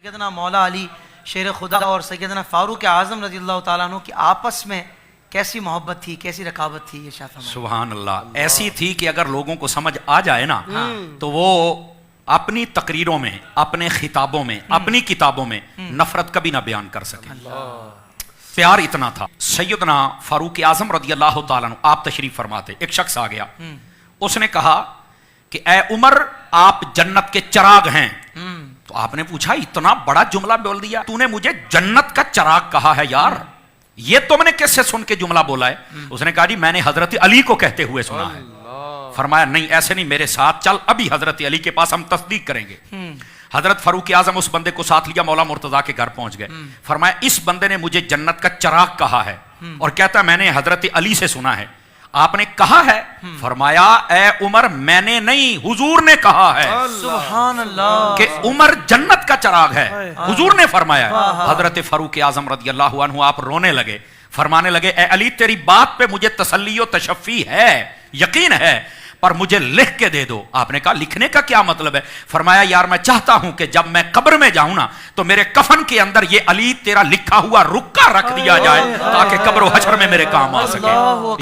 سیدنا مولا علی شیر خدا اور سیدنا فاروق اعظم رضی اللہ تعالیٰ عنہ کی آپس میں کیسی محبت تھی، کیسی رقابت تھی، یہ ارشاد فرمائیں۔ سبحان اللہ، ایسی تھی کہ اگر لوگوں کو سمجھ آ جائے نا تو وہ اپنی تقریروں میں، اپنے خطابوں میں، اپنی کتابوں میں نفرت کبھی نہ بیان کر سکیں۔ پیار اتنا تھا۔ سیدنا فاروق اعظم رضی اللہ تعالیٰ عنہ آپ تشریف فرماتے، ایک شخص آ گیا، اس نے کہا کہ اے عمر آپ جنت کے چراغ ہیں۔ تو آپ نے پوچھا اتنا بڑا جملہ بول دیا، تو نے مجھے جنت کا چراغ کہا ہے یار، یہ تم نے کیسے سن کے جملہ بولا ہے؟ اس نے کہا جی میں نے حضرت علی کو کہتے ہوئے سنا ہے۔ فرمایا نہیں ایسے نہیں، میرے ساتھ چل، ابھی حضرت علی کے پاس ہم تصدیق کریں گے۔ حضرت فاروق اعظم اس بندے کو ساتھ لیا، مولا مرتضیٰ کے گھر پہنچ گئے۔ فرمایا اس بندے نے مجھے جنت کا چراغ کہا ہے اور کہتا ہے میں نے حضرت علی سے سنا ہے۔ آپ نے کہا ہے؟ فرمایا اے عمر میں نے نہیں، حضور نے کہا ہے سبحان اللہ کہ عمر جنت کا چراغ ہے، حضور نے فرمایا ہے۔ حضرت فاروق اعظم رضی اللہ عنہ آپ رونے لگے، فرمانے لگے اے علی تیری بات پہ مجھے تسلی و تشفی ہے، یقین ہے، پر مجھے لکھ کے دے دو۔ آپ نے کہا لکھنے کا کیا مطلب ہے؟ فرمایا یار میں چاہتا ہوں کہ جب میں قبر میں جاؤں نا تو میرے کفن کے اندر یہ علی تیرا لکھا ہوا رکا رکھ دیا جائے تاکہ قبر و حشر میں میرے کام آ سکے۔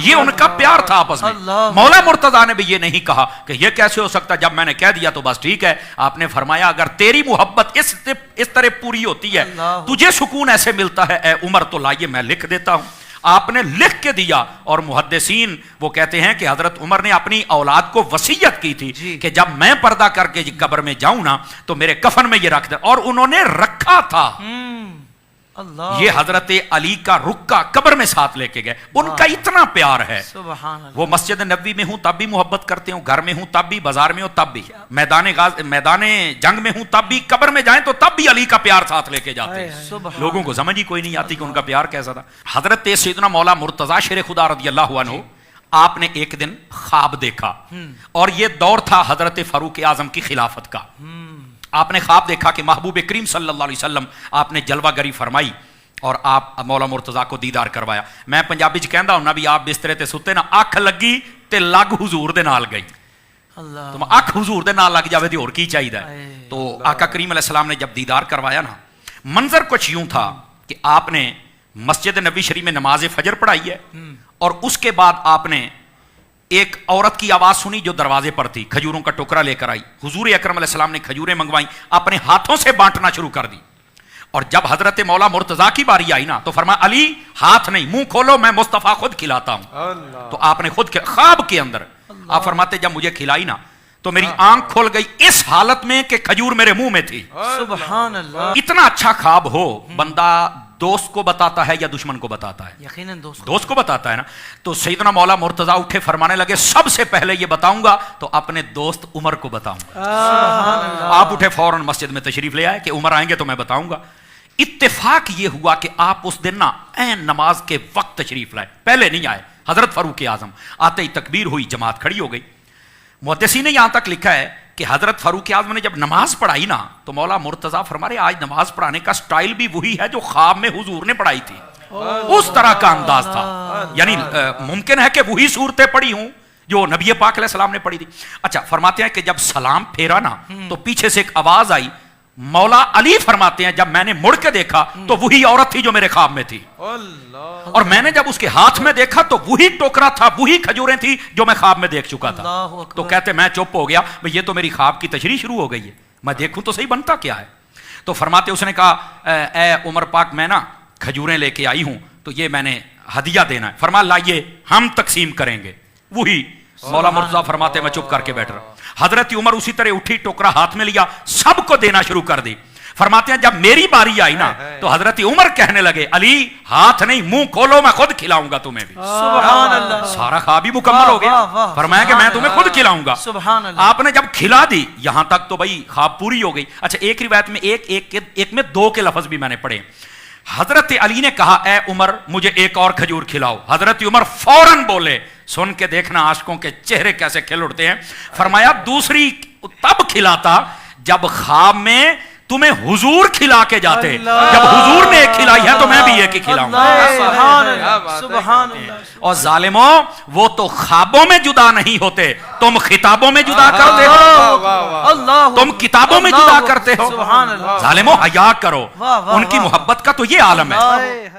یہ ان کا پیار تھا آپس میں۔ مولا مرتضیٰ نے بھی یہ نہیں کہا کہ یہ کیسے ہو سکتا، جب میں نے کہہ دیا تو بس ٹھیک ہے۔ آپ نے فرمایا اگر تیری محبت اس طرح پوری ہوتی ہے، تجھے سکون ایسے ملتا ہے اے عمر، تو لائیے میں لکھ دیتا ہوں۔ آپ نے لکھ کے دیا، اور محدثین وہ کہتے ہیں کہ حضرت عمر نے اپنی اولاد کو وصیت کی تھی کہ جب میں پردہ کر کے قبر میں جاؤں نا تو میرے کفن میں یہ رکھ دے، اور انہوں نے رکھا تھا۔ یہ حضرت علی کا رکا قبر میں ساتھ لے کے گئے، ان کا اتنا پیار ہے۔ وہ مسجد نبوی میں ہوں تب بھی محبت کرتے ہوں، گھر میں ہوں تب بھی، بازار میں ہوں تب بھی، میدان جنگ میں ہوں تب بھی، قبر میں جائیں تو تب بھی علی کا پیار ساتھ لے کے جاتے ہیں۔ لوگوں کو سمجھ ہی کوئی نہیں آتی کہ ان کا پیار کیسا تھا۔ حضرت سیدنا مولا مرتضیٰ شیر خدا رضی اللہ عنہ آپ نے ایک دن خواب دیکھا، اور یہ دور تھا حضرت فاروق اعظم کی خلافت کا۔ آپ نے خواب دیکھا کہ محبوب کریم صلی اللہ علیہ وسلم آپ نے جلوہ گری فرمائی اور آپ مولا مرتضیٰ کو دیدار کروایا۔ میں پنجابی چ کہندا ہوں نا بھی آپ بسترے تے ستے نا، اکھ لگی تے لگ حضور دے نال گئی۔ تو اکھ حضور دے نال لگ جاوے تے اور کی چاہیے۔ تو آقا کریم علیہ السلام نے جب دیدار کروایا نا، منظر کچھ یوں تھا کہ آپ نے مسجد نبی شریف میں نماز فجر پڑھائی ہے، اور اس کے بعد آپ نے ایک عورت کی آواز سنی جو دروازے پر تھی، کھجوروں کا ٹکڑا لے کر آئی۔ حضور اکرم علیہ السلام نے کھجوریں منگوائیں، اپنے ہاتھوں سے بانٹنا شروع کر دی۔ اور جب حضرت مولا مرتضیٰ کی باری آئی نا تو فرمایا علی ہاتھ نہیں، منہ کھولو، میں مصطفیٰ خود کھلاتا ہوں۔ تو آپ نے خود خواب کے اندر آپ فرماتے جب مجھے کھلائی نا تو میری آنکھ کھل گئی اس حالت میں کہ کھجور میرے منہ میں تھی۔ سبحان اللہ، اتنا اچھا خواب ہو، بندہ دوست کو بتاتا ہے یا دشمن کو بتاتا ہے؟ یقیناً دوست کو بتاتا ہے نا۔ تو سیدنا مولا مرتضیٰ اٹھے، فرمانے لگے سب سے پہلے یہ بتاؤں گا تو اپنے دوست عمر کو بتاؤں گا۔ آپ اٹھے فوراً مسجد میں تشریف لے آئے کہ عمر آئیں گے تو میں بتاؤں گا۔ اتفاق یہ ہوا کہ آپ اس دن نا عین نماز کے وقت تشریف لائے، پہلے نہیں آئے۔ حضرت فاروق اعظم آتے ہی تکبیر ہوئی، جماعت کھڑی ہو گئی۔ محدثین نے یہاں تک لکھا ہے کہ حضرت فاروق اعظم نے جب نماز پڑھائی نا تو مولا مرتضیٰ فرمارے آج نماز پڑھانے کا سٹائل بھی وہی ہے جو خواب میں حضور نے پڑھائی تھی، اس طرح کا انداز تھا۔ یعنی ممکن ہے کہ وہی صورتیں پڑھی ہوں جو نبی پاک علیہ السلام نے پڑھی تھی۔ اچھا، فرماتے ہیں کہ جب سلام پھیرا نا تو پیچھے سے ایک آواز آئی۔ مولا علی فرماتے ہیں جب میں نے مڑ کے دیکھا تو وہی عورت تھی جو میرے خواب میں تھی، اور میں نے جب اس کے ہاتھ میں دیکھا تو وہی ٹوکرا تھا، وہی کھجوریں تھی جو میں خواب میں دیکھ چکا تھا۔ تو کہتے میں چپ ہو گیا، یہ تو میری خواب کی تشریح شروع ہو گئی ہے، میں دیکھوں تو صحیح بنتا کیا ہے۔ تو فرماتے اس نے کہا اے عمر پاک میں نا کھجوریں لے کے آئی ہوں تو یہ میں نے ہدیہ دینا ہے۔ فرمایا لائیے ہم تقسیم کریں گے۔ وہی مولا مرتضیٰ فرماتے میں چپ کر کے بیٹھ رہا۔ حضرت عمر اسی طرح اٹھی، ٹوکرا ہاتھ میں لیا، سب کو دینا شروع کر دی۔ فرماتے ہیں جب میری باری آئی نا تو حضرت عمر کہنے لگے علی ہاتھ نہیں، منہ کھولو، میں خود کھلاؤں گا تمہیں بھی۔ سبحان اللہ، سارا خواب ہی مکمل ہو گیا۔ فرمایا کہ میں تمہیں خود کھلاؤں گا۔ سبحان اللہ، آپ نے جب کھلا دی یہاں تک تو بھائی خواب پوری ہو گئی۔ اچھا، ایک روایت میں ایک میں دو کے لفظ بھی میں نے پڑھے۔ حضرت علی نے کہا اے عمر مجھے ایک اور کھجور کھلاؤ۔ حضرت عمر فوراً بولے، سن کے دیکھنا عاشقوں کے چہرے کیسے کھل اٹھتے ہیں، فرمایا دوسری تب کھلاتا جب خواب میں تمہیں حضور کھلا کے جاتے، جب حضور نے ایک کھلائی ہے تو میں بھی ایک ہی کھلاؤں گا۔ سبحان اللہ سبحان اللہ۔ اور ظالموں وہ تو خوابوں میں جدا نہیں ہوتے، تم خطابوں میں جدا کرتے ہو، اللہ تم کتابوں میں جدا کرتے ہو۔ سبحان اللہ۔ ظالموں حیا کرو، واہ، واہ، ان کی واہ۔ محبت کا تو یہ عالم ہے۔ اللہ